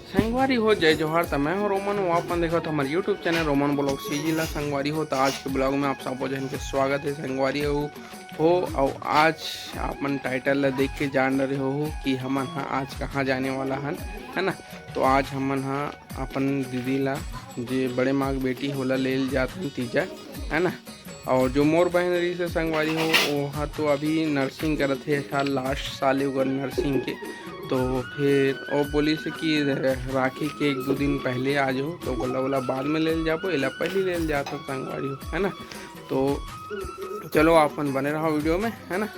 संगवारी हो जय जोहार। तो मैं हूं रोमन। वो अपन देखो तो हमारे यूट्यूब चैनल रोमन ब्लॉग सीजिला संगवारी हो। तो आज के ब्लॉग में आप सब जन के स्वागत है। संगवारी हो और आज अपन टाइटल ला देख के जान रहे हो कि हमन हाँ आज कहाँ जाने वाला हन, है ना। तो आज हमन हाँ अपन दीदी ला जे बड़े माँ की बेटी होला ले जाते तीजा, है ना। और जो मोर बहन रही से संगवारी हो वहाँ तो अभी नर्सिंग करते है, साल लास्ट साल होगा नर्सिंग के। तो फिर वो बोली से कि राखी के 1-2 दिन पहले आ जाओ। तो बोला बाद में ले जाओ, इला पहले ले जाता संगवारी हो, है ना। तो चलो अपन बने रहो वीडियो में, है ना।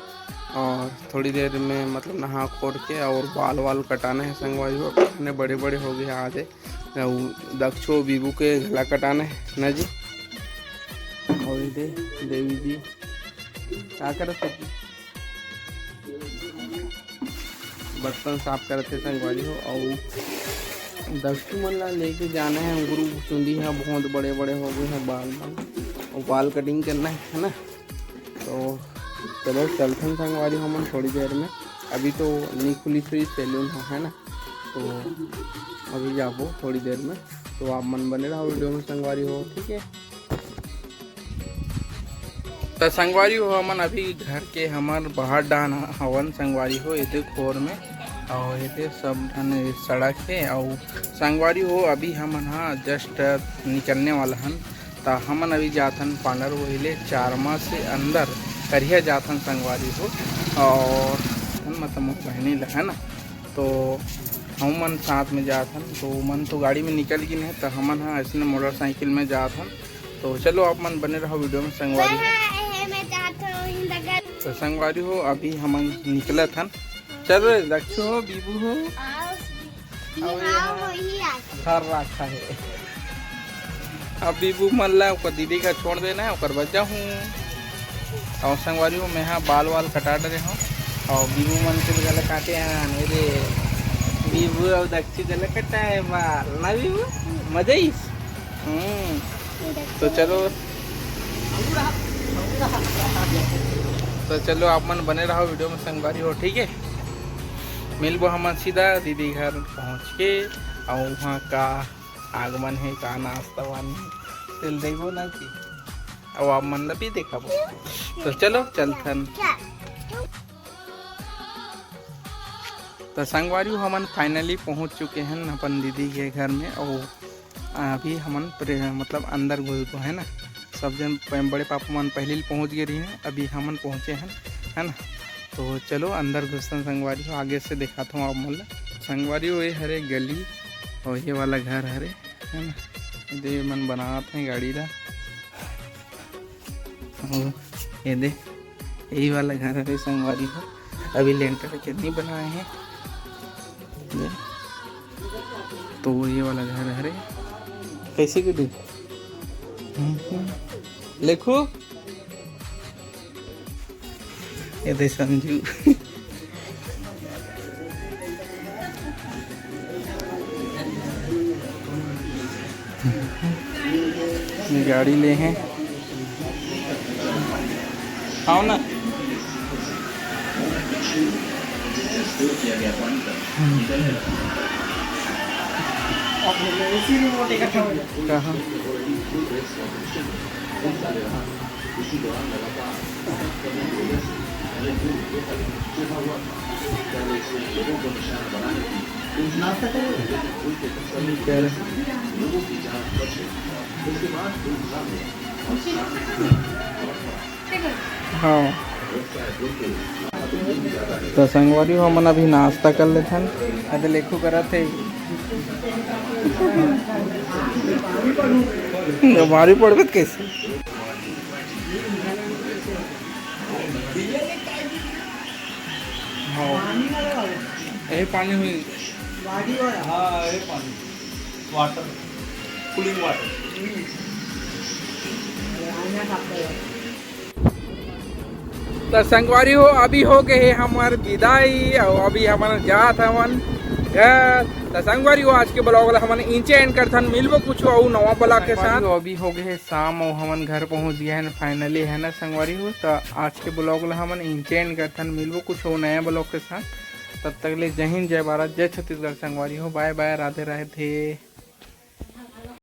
और थोड़ी देर में मतलब नहा खोर के और बाल वाल कटाना है संगवारी हो। कटाने बड़े बड़े हो गए आधे। दक्षो बीबू के गला कटाना है ना जी। और दे देवी जी क्या कर सकती, बर्तन साफ करते संगवारी हो। और दक्षु मन ला लेके जाना है। गुरु चुंदी है बहुत बड़े बड़े हो गए हैं बाल और बाल कटिंग करना है ना। तो चलो चलते हैं संगवारी हमन थोड़ी देर में। अभी तो नहीं खुली हुई सैलून है ना। तो अभी जाबो थोड़ी देर में। तो आप मन बने रहो वीडियो में संगवारी हो, ठीक है। तो संगवारी हो हमन अभी घर के हमार बाहर डान हवन संगवारी हो ये खोर में। और ये सब सड़क है। और संगवारी हो अभी हमन हाँ जस्ट निकलने वाला हन। तो हमन अभी जाथन पार्लर वहिले 4 माह से अंदर करिया जाथन संगवारी हो। और मतलब बहनी ला, है ना। तो हम मन साथ में जाथन। तो मन तो गाड़ी में निकल गई नहीं, तो हमन हाँ ऐसे मोटरसाइकिल में जाथन। तो चलो आप मन बने रहो वीडियो में संगवारी हो। तो संगवारी हो अभी हमन निकलत हन। चल रे दक्षु हो बीबू हो घर रखा है। अब बीबू मन ला ओकर दीदी का छोड़ देना है, ओकर बच्चा हूँ। और संगवारी हो मैं हाँ बाल वाल कटा रहे हूँ। और बीबू मन के गला काटे हैं मेरे बीबू और दक्षु गला कटा है बाल ना बीबू मजा ही। तो चलो आप मन बने रहो वीडियो में संगवारी हो, ठीक है। मिलबो हम सीधा दीदी घर पहुँच के। और वहाँ का आगमन है का नाश्ता वानी तिल देखो ना कि और आप मन भी देखा। तो चलो चलथन। तो संगवारी हमन फाइनली पहुँच चुके हैं अपन दीदी के घर में। और अभी हमन मतलब अंदर घुस है ना। सब जन बड़े पापा मन पहले ही पहुँच गए रही हैं, अभी हमन पहुँचे हैं, है ना। तो चलो अंदर घुसते संगवारी हो। आगे से दिखाता हूँ आप मन संगवारी हो। ये हरे गली और ये वाला घर हरे, है ना। ये मन बनाते हैं गाड़ी ला। ये दे यही वाला घर हरे संगवारी हो। अभी लेंटर के नहीं बनाए हैं। तो ये वाला घर हरे कैसे के दे लिखो। ये दे संजू गाड़ी ले हैं आओ ना। कहाँ हाँ। तो संगवारी हो हमन अभी नाश्ता कर लेते हैं। लेखो करा थे भारी पड़बत कैसे। यही पानी हुई हाँ यही पानी वाटर कूलिंग वाटर। तो संगवारी हो अभी हो गए हमारे विदाई। और अभी हमारे जात हवन घर। तो संगवारी हो आज के ब्लॉग हमन इंचे एंड करथन। मिलबो कुछ और नवा ब्लॉग के साथ। अभी हो गए शाम और हमन घर पहुंच गया है फाइनली, है ना संगवारी हो। तो आज के ब्लॉग हमन इंचे एंड करथन। मिलबो कुछ और नया ब्लॉग के साथ। तब तक ले जय हिंद, जय भारत, जय छत्तीसगढ़ संगवारी हो। Bye bye, Radhe Radhe.